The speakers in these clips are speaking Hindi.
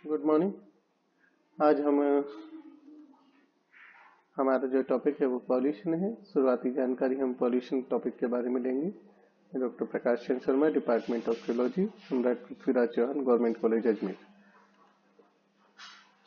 Good morning. आज हम हमारा जो टॉपिक है वो पॉल्यूशन है। शुरुआती जानकारी हम पॉल्यूशन टॉपिक के बारे में लेंगे। Doctor Prakash Chandra Sharma, department of geology, सम्राट पृथ्वीराज चौहान, गवर्नमेंट कॉलेज अजमेर।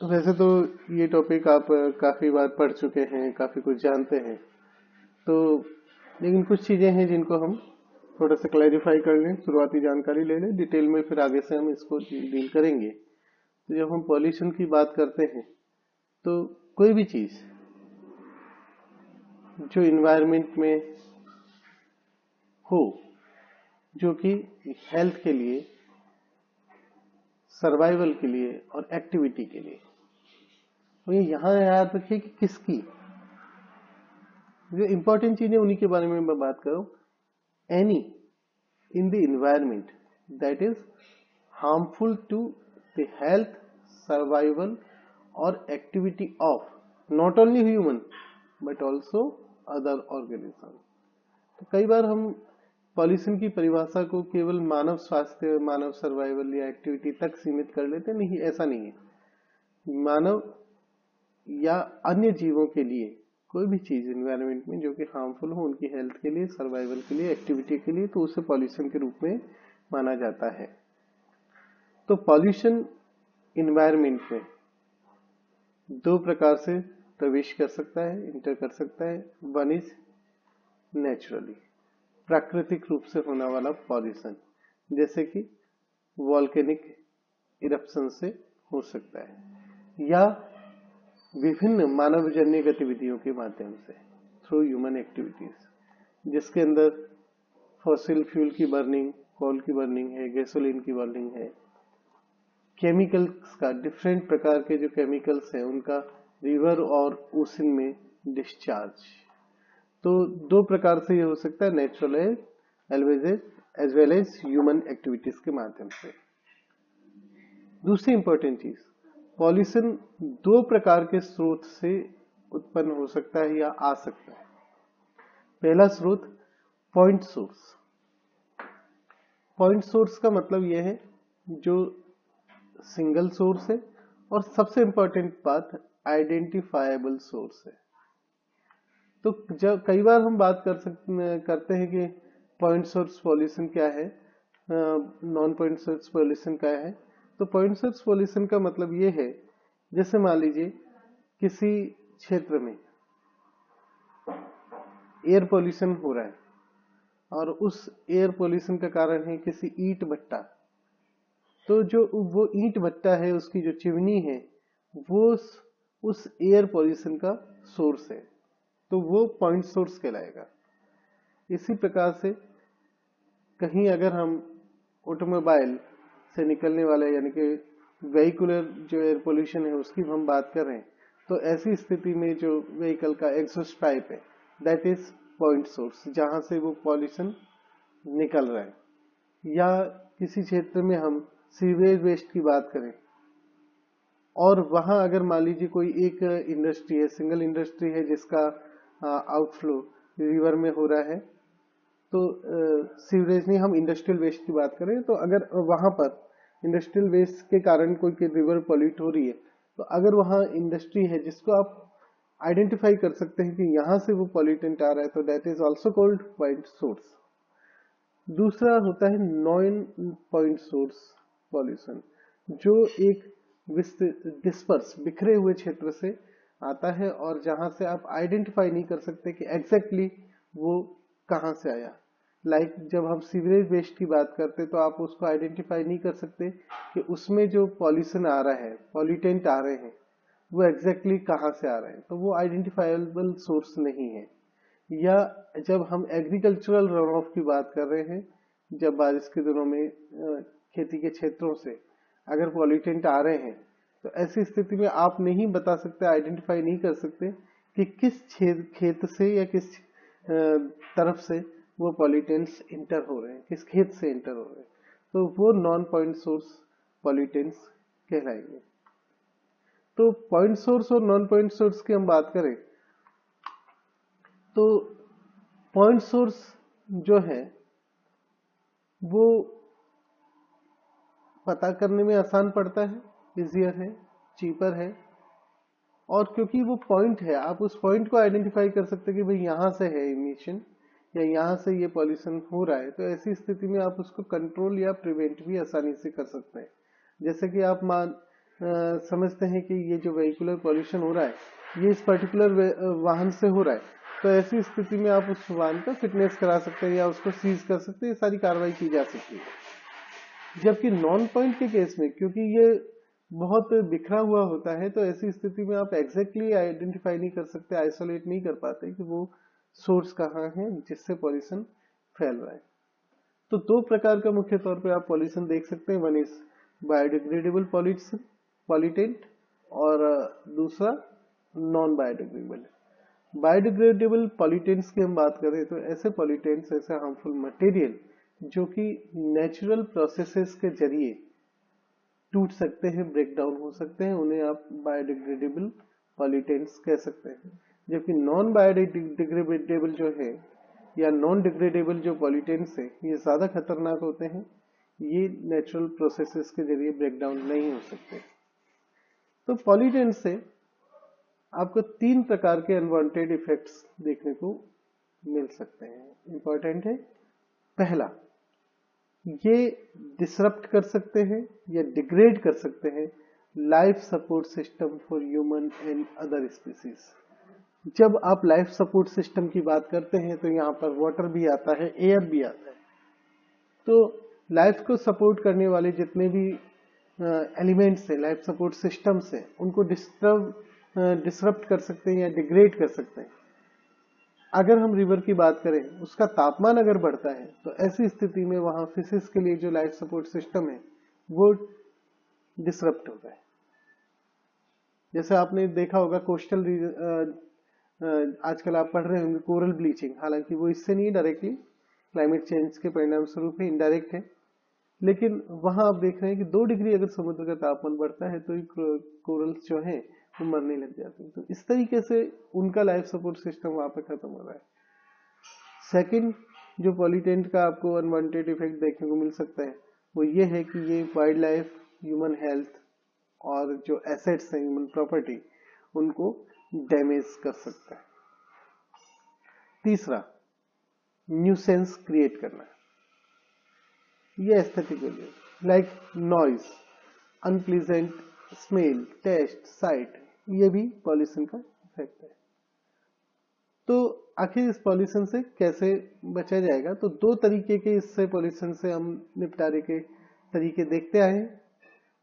वैसे तो ये टॉपिक आप काफ़ी बार पढ़ चुके हैं, काफ़ी कुछ जानते हैं, तो लेकिन कुछ चीज़ें हैं जिनको हम थोड़ा सा क्लैरिफाई कर लें, शुरुआती जानकारी ले लें, डिटेल में फिर आगे से हम इसको डील करेंगे। तो जब हम पॉल्यूशन की बात करते हैं तो कोई भी चीज़ जो इन्वायरमेंट में हो, जो कि हेल्थ के लिए, सर्वाइवल के लिए और एक्टिविटी के लिए, तो ये यहाँ याद रखिए कि किसकी, जो इंपॉर्टेंट चीजें उन्हीं के बारे में मैं बात कर रहा हूँ। Any in the environment that is harmful to the health, survival और activity of not only human but also other organism. तो कई बार हम पॉल्यूशन की परिभाषा को केवल मानव स्वास्थ्य, मानव सर्वाइवल या एक्टिविटी तक सीमित कर लेते नहीं, ऐसा नहीं है। मानव या अन्य जीवों के लिए कोई भी चीज एनवायरनमेंट में जो कि हार्मफुल हो उनकी हेल्थ के लिए, सर्वाइवल के लिए, एक्टिविटी के लिए, तो उसे पॉल्यूशन के रूप में माना जाता है। तो पॉल्यूशन एनवायरनमेंट में दो प्रकार से प्रवेश कर सकता है, इंटर कर सकता है। वन इज नेचुरली, प्राकृतिक रूप से होने वाला पॉल्यूशन, जैसे कि वॉल्केनिक इरप्शन से हो सकता है, या विभिन्न मानवजन्य गतिविधियों के माध्यम से, थ्रू ह्यूमन एक्टिविटीज, जिसके अंदर फॉसिल फ्यूल की बर्निंग, कोल की बर्निंग है, गैसोलीन की बर्निंग है, केमिकल्स का, डिफरेंट प्रकार के जो केमिकल्स हैं उनका रिवर और ओशन में डिस्चार्ज। तो दो प्रकार से ये हो सकता है, natural as well as human activities के माध्यम से। दूसरी इंपॉर्टेंट चीज, पॉल्यूशन दो प्रकार के स्रोत से उत्पन्न हो सकता है या आ सकता है। पहला स्रोत पॉइंट सोर्स। पॉइंट सोर्स का मतलब यह है जो सिंगल सोर्स है, और सबसे इंपॉर्टेंट बात आइडेंटिफाएबल सोर्स है। तो जब कई बार हम बात करते हैं कि पॉइंट सोर्स पॉल्यूशन क्या है, नॉन पॉइंट सोर्स पॉल्यूशन क्या है। तो पॉइंट सोर्स पॉल्यूशन का मतलब ये है, जैसे मान लीजिए किसी क्षेत्र में एयर पॉल्यूशन हो रहा है और उस एयर पॉल्यूशन का कारण है किसी ईंट भट्टा, तो जो वो ईंट भट्टा है, उसकी जो चिमनी है, वो उस एयर पॉल्यूशन का सोर्स है, तो वो पॉइंट सोर्स कहलाएगा। इसी प्रकार से कहीं अगर हम ऑटोमोबाइल से निकलने वाले यानी कि वेहिकुलर जो एयर पोल्यूशन है उसकी हम बात कर रहे हैं, तो ऐसी स्थिति में जो व्हीकल का एग्जॉस्ट पाइप है दैट इज पॉइंट सोर्स, जहां से वो पॉल्यूशन निकल रहा है। या किसी क्षेत्र में हम सीवेज वेस्ट की बात करें और वहां अगर मान लीजिए कोई एक इंडस्ट्री है, सिंगल इंडस्ट्री है, जिसका आउटफ्लो रिवर में हो रहा है, तो सीवरेज नहीं, हम इंडस्ट्रियल वेस्ट की बात करें, तो अगर वहां पर इंडस्ट्रियल वेस्ट के कारण कोई रिवर पॉल्यूट हो रही है, तो अगर वहां इंडस्ट्री है जिसको आप आइडेंटिफाई कर सकते हैं कि यहां से वो पॉल्यूटेंट आ रहा है, तो that is also called point source. दूसरा होता है नॉन पॉइंट सोर्स पॉल्यूशन, जो एक डिस्पर्स, बिखरे हुए क्षेत्र से आता है और जहां से आप आइडेंटिफाई नहीं कर सकते कि एग्जैक्टली वो कहां से आया। लाइक जब हम सीवरेज वेस्ट की बात करते तो आप उसको आइडेंटिफाई नहीं कर सकते कि उसमें जो पॉल्यूशन आ रहा है, पॉल्यूटेंट आ रहे हैं, वो एग्जैक्टली कहां से आ रहे हैं, तो वो आइडेंटिफाइबल सोर्स नहीं है। या जब हम एग्रीकल्चरल रन ऑफ की बात कर रहे हैं, जब बारिश के दिनों में खेती के क्षेत्रों से अगर पॉल्यूटेंट आ रहे हैं, तो ऐसी स्थिति में आप नहीं बता सकते, आइडेंटिफाई नहीं कर सकते कि किस खेत से या किस तरफ से वो पॉल्यूटेंट्स इंटर हो रहे हैं, किस खेत से इंटर हो रहे हैं, तो वो नॉन पॉइंट सोर्स पॉल्यूटेंट्स कहलाएंगे। तो पॉइंट सोर्स और नॉन पॉइंट सोर्स की हम बात करें तो पॉइंट सोर्स जो है वो पता करने में आसान पड़ता है, इजियर है, चीपर है, और क्योंकि वो पॉइंट है, आप उस पॉइंट को आइडेंटिफाई कर सकते हैं कि भाई यहाँ से है इमिशन या यहाँ से ये पॉल्यूशन हो रहा है, तो ऐसी स्थिति में आप उसको कंट्रोल या प्रिवेंट भी आसानी से कर सकते हैं। जैसे कि आप समझते हैं कि ये जो वेहिकुलर पॉल्यूशन हो रहा है ये इस पर्टिकुलर वाहन से हो रहा है, तो ऐसी स्थिति में आप उस वाहन का फिटनेस करा सकते हैं या उसको सीज कर सकते हैं, ये सारी कार्रवाई की जा सकती है। जबकि नॉन पॉइंट के केस में, क्योंकि ये बहुत बिखरा हुआ होता है, तो ऐसी स्थिति में आप एग्जैक्टली आइडेंटिफाई नहीं कर सकते, आइसोलेट नहीं कर पाते कि वो सोर्स कहाँ है जिससे पॉल्यूशन फैल रहा है। तो दो प्रकार का मुख्य तौर पे आप पॉल्यूशन देख सकते हैं, one is biodegradable pollution pollutant और दूसरा नॉन बायोडिग्रेडेबल। बायोडिग्रेडेबल पॉल्यूटेंट्स की हम बात करें तो ऐसे पॉल्यूटेंट्स, ऐसे हार्मफुल मटेरियल जो कि नेचुरल प्रोसेसेस के जरिए टूट सकते हैं, ब्रेक डाउन हो सकते हैं, उन्हें आप बायोडिग्रेडेबल पॉल्यूटेंट्स कह सकते हैं। जबकि नॉन बायोडिग्रेडेबल जो है या नॉन डिग्रेडेबल जो पॉल्यूटेंट्स है ये ज्यादा खतरनाक होते हैं, ये नेचुरल प्रोसेसेस के जरिए ब्रेक डाउन नहीं हो सकते। तो पॉल्यूटेंट्स से आपको तीन प्रकार के अनवांटेड इफेक्ट्स देखने को मिल सकते हैं, इंपॉर्टेंट है। पहला, ये डिसरप्ट कर सकते हैं या डिग्रेड कर सकते हैं life support system for human and other species. जब आप लाइफ सपोर्ट सिस्टम की बात करते हैं तो यहाँ पर वाटर भी आता है, एयर भी आता है। तो लाइफ को सपोर्ट करने वाले जितने भी एलिमेंट्स हैं, लाइफ सपोर्ट सिस्टम्स हैं, उनको डिसरप्ट कर सकते हैं या डिग्रेड कर सकते हैं। अगर हम रिवर की बात करें, उसका तापमान अगर बढ़ता है तो ऐसी स्थिति में वहां फिशेस के लिए जो लाइफ सपोर्ट सिस्टम है वो डिसरप्ट होता है। जैसे आपने देखा होगा कोस्टल आजकल आप पढ़ रहे होंगे कोरल ब्लीचिंग, हालांकि वो इससे नहीं डायरेक्टली क्लाइमेट चेंज के परिणाम स्वरूप ही इनडायरेक्ट है, लेकिन वहां आप देख रहे हैं कि 2 डिग्री अगर समुद्र का तापमान बढ़ता है तो कोरल्स जो है वो मरने लग जाते हैं। तो इस तरीके से उनका लाइफ सपोर्ट सिस्टम वहां पे खत्म हो रहा है। सेकंड, जो पॉल्यूटेंट का आपको अनवांटेड इफेक्ट देखने को मिल सकता है वो ये है कि ये वाइल्ड लाइफ, ह्यूमन हेल्थ और जो एसेट्स हैं, ह्यूमन प्रॉपर्टी, उनको डैमेज कर सकता है। तीसरा, न्यूसेंस क्रिएट करना, ये aesthetically like noise, unpleasant smell, taste, sight, ये भी पॉल्यूशन का इफेक्ट है। तो आखिर इस पॉल्यूशन से कैसे बचा जाएगा? तो 2 तरीके के इससे पॉल्यूशन से हम निपटारे के तरीके देखते आए हैं।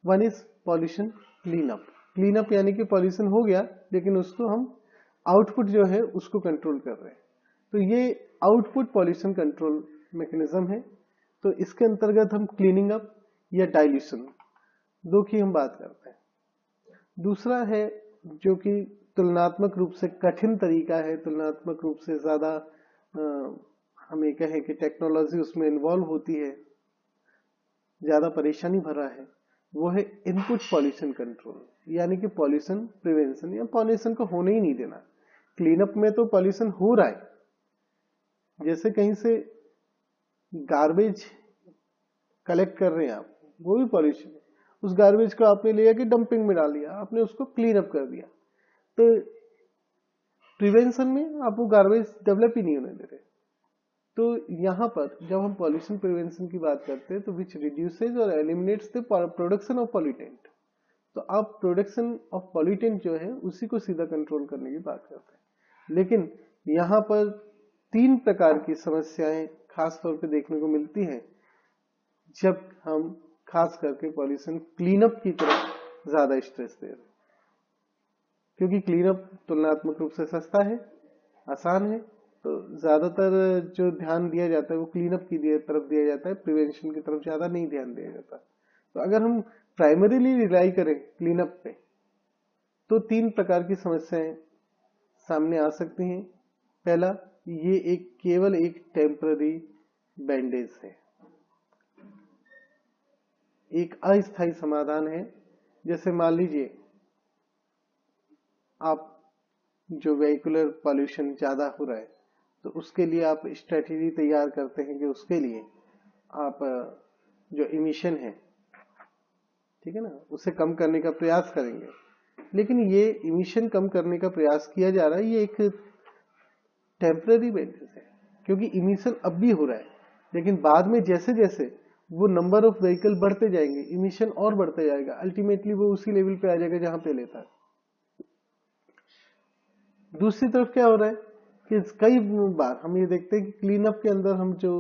One is pollution cleanup. Cleanup यानी कि पॉल्यूशन हो गया लेकिन उसको हम आउटपुट जो है उसको कंट्रोल कर रहे हैं, तो ये आउटपुट पॉल्यूशन कंट्रोल मैकेनिज्म है। तो इसके अंतर्गत हम क्लीनिंग अप या डाइल्यूशन, दो की हम बात करते हैं। दूसरा है जो कि तुलनात्मक रूप से कठिन तरीका है, तुलनात्मक रूप से ज्यादा हम ये कहें कि टेक्नोलॉजी उसमें इन्वॉल्व होती है, ज्यादा परेशानी भरा है, वो है इनपुट पॉल्यूशन कंट्रोल, यानी कि पॉल्यूशन प्रिवेंशन या पॉल्यूशन को होने ही नहीं देना। क्लीनअप में तो पॉल्यूशन हो रहा है, जैसे कहीं से गार्बेज कलेक्ट कर रहे हैं आप, वो भी पॉल्यूशन है। उस गार्बेज को आपने लिया कि डंपिंग में डाल दिया, आपने उसको क्लीन अप कर दिया, तो प्रिवेंशन में आप वो गार्बेज डेवलप ही नहीं होने दे रहे। तो यहाँ पर जब हम पॉल्यूशन प्रिवेंशन की बात करते हैं तो विच रिड्यूसेज और eliminates the production of pollutant, तो आप प्रोडक्शन ऑफ पॉल्यूटेंट जो है उसी को सीधा कंट्रोल करने की बात करते हैं। लेकिन यहाँ पर 3 प्रकार की समस्याएं खास तौर पे देखने को मिलती हैं जब हम खास करके पॉल्यूशन क्लीनअप की तरफ ज्यादा स्ट्रेस दे रहे हैं। क्योंकि क्लीनअप तुलनात्मक रूप से सस्ता है, आसान है, तो ज्यादातर जो ध्यान दिया जाता है वो क्लीनअप की तरफ दिया जाता है, प्रिवेंशन की तरफ ज्यादा नहीं ध्यान दिया जाता। तो अगर हम प्राइमरीली रिलाई करें क्लीनअप पे तो 3 प्रकार की समस्याएं सामने आ सकती हैं। पहला, ये केवल एक टेम्पररी बैंडेज है, एक अस्थायी समाधान है। जैसे मान लीजिए आप जो वेहिकुलर पॉल्यूशन ज्यादा हो रहा है तो उसके लिए आप स्ट्रेटेजी तैयार करते हैं कि उसके लिए आप जो इमिशन है ठीक है ना, उसे कम करने का प्रयास करेंगे। लेकिन ये इमिशन कम करने का प्रयास किया जा रहा है, ये एक टेम्पररी बेसिस है, क्योंकि इमिशन अब भी हो रहा है, लेकिन बाद में जैसे जैसे वो नंबर ऑफ व्हीकल बढ़ते जाएंगे, इमिशन और बढ़ते जाएगा, अल्टीमेटली वो उसी लेवल पे आ जाएगा जहां पहले था। दूसरी तरफ क्या हो रहा है कि कई बार हम ये देखते हैं कि क्लीन अप के अंदर हम जो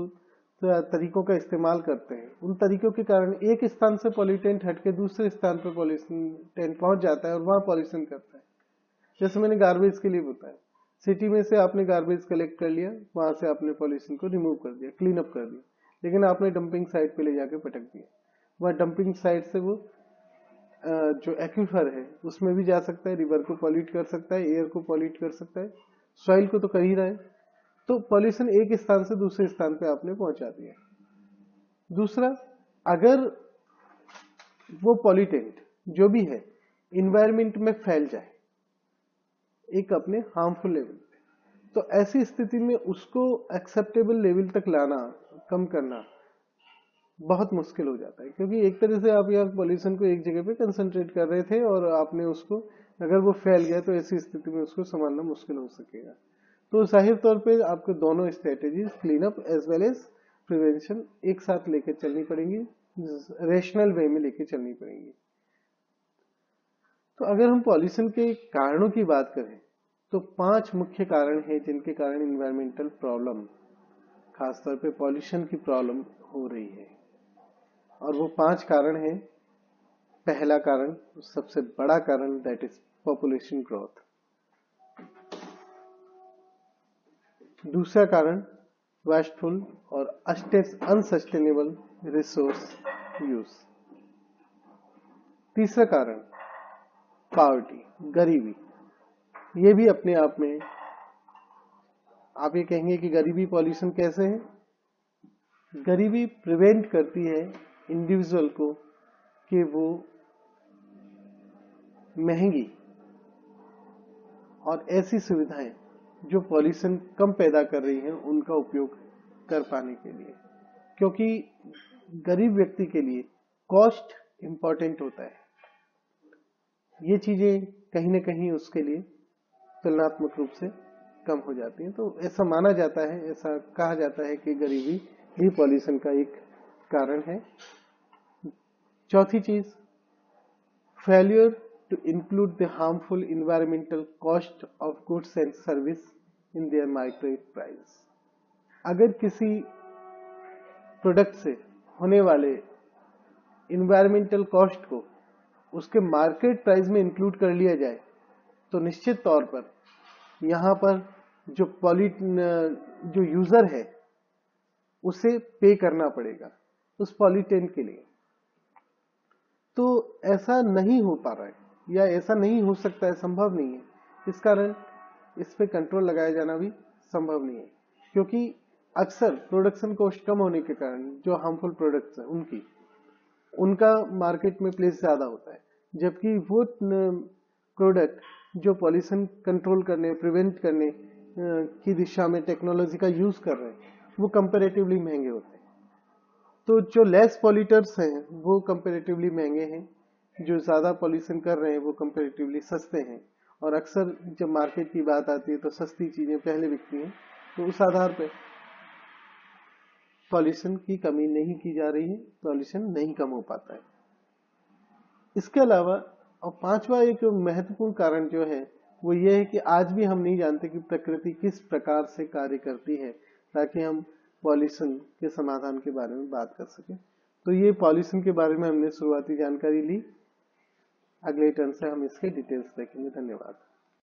तरीकों का इस्तेमाल करते हैं, उन तरीकों के कारण एक स्थान से पॉल्यूटेंट हटके दूसरे स्थान पर पॉल्यूटेंट पहुंच जाता है और वहां पॉल्यूशन करता है। जैसे मैंने गार्बेज के लिए बताया, सिटी में से आपने गार्बेज कलेक्ट कर लिया, वहां से आपने पॉल्यूशन को रिमूव कर दिया, क्लीन अप कर दिया, लेकिन आपने डंपिंग साइट पे ले जाके पटक दिया। वह डंपिंग साइट से वो जो एक्वीफर है उसमें भी जा सकता है, रिवर को पॉल्यूट कर सकता है, एयर को पॉल्यूट कर सकता है, सॉइल को तो कर ही रहा है। तो पॉल्यूशन एक स्थान से दूसरे स्थान पे आपने पहुंचा दिया। दूसरा, अगर वो पॉल्यूटेंट जो भी है इन्वायरमेंट में फैल जाए एक अपने हार्मफुल लेवल पे, तो ऐसी स्थिति में उसको एक्सेप्टेबल लेवल तक लाना, कम करना बहुत मुश्किल हो जाता है, क्योंकि एक तरह से आप यार पॉल्यूशन को एक जगह पे कंसंट्रेट कर रहे थे और आपने उसको, अगर वो फैल गया तो ऐसी स्थिति में उसको संभालना मुश्किल हो सकेगा। तो जाहिर तौर पे आपको दोनों strategies, clean up as well as prevention, एक साथ लेके चलनी पड़ेंगी, रेशनल वे में लेके चलनी पड़ेंगी। तो अगर हम पॉल्यूशन के कारणों की बात करें तो 5 मुख्य कारण हैं जिनके कारण इन्वायरमेंटल प्रॉब्लम, खासतौर पे पॉल्यूशन की प्रॉब्लम हो रही है। और वो 5 कारण हैं। पहला कारण, सबसे बड़ा कारण, दैट इज पॉपुलेशन ग्रोथ। दूसरा कारण, वेस्टफुल और अनसस्टेनेबल रिसोर्स यूज। तीसरा कारण, पॉवर्टी, गरीबी। ये भी अपने आप में, आप ये कहेंगे कि गरीबी पॉल्यूशन कैसे है? गरीबी प्रिवेंट करती है इंडिविजुअल को कि वो महंगी और ऐसी सुविधाएं जो पॉल्यूशन कम पैदा कर रही हैं उनका उपयोग कर पाने के लिए, क्योंकि गरीब व्यक्ति के लिए कॉस्ट इंपॉर्टेंट होता है। ये चीजें कहीं ना कहीं उसके लिए तुलनात्मक रूप से कम हो जाती हैं। तो ऐसा माना जाता है, ऐसा कहा जाता है कि गरीबी ही पॉल्यूशन का एक कारण है। चौथी चीज, failure to include the harmful environmental cost of goods and service in their market price. अगर किसी प्रोडक्ट से होने वाले इन्वायरमेंटल कॉस्ट को उसके मार्केट प्राइस में इंक्लूड कर लिया जाए तो निश्चित तौर पर यहाँ पर जो यूजर है उसे पे करना पड़ेगा उस पॉल्यूटेंट के लिए। तो ऐसा नहीं हो पा रहा है या ऐसा नहीं हो सकता है, संभव नहीं है। इस कारण इस पे कंट्रोल लगाया जाना भी संभव नहीं है, क्योंकि अक्सर प्रोडक्शन कॉस्ट कम होने के कारण जो हार्मफुल प्रोडक्ट्स हैं उनका मार्केट में प्लेस ज्यादा होता है, जबकि वो प्रोडक्ट जो पॉल्यूशन कंट्रोल करने, प्रिवेंट करने की दिशा में टेक्नोलॉजी का यूज कर रहे हैं वो कंपैरेटिवली महंगे होते हैं। तो जो लेस पॉल्यूटर्स हैं वो कंपैरेटिवली महंगे हैं, जो ज्यादा पॉल्यूशन कर रहे हैं वो कंपैरेटिवली सस्ते हैं। और अक्सर जब मार्केट की बात आती है तो सस्ती चीजें पहले बिकती हैं, तो उस आधार पर पॉल्यूशन की कमी नहीं की जा रही है, पॉल्यूशन नहीं कम हो पाता है। इसके अलावा और पांचवा एक महत्वपूर्ण कारण जो है वो ये है कि आज भी हम नहीं जानते कि प्रकृति किस प्रकार से कार्य करती है ताकि हम पॉल्यूशन के समाधान के बारे में बात कर सकें। तो ये पॉल्यूशन के बारे में हमने शुरुआती जानकारी ली। अगले टर्न से हम इसके डिटेल्स देखेंगे। धन्यवाद।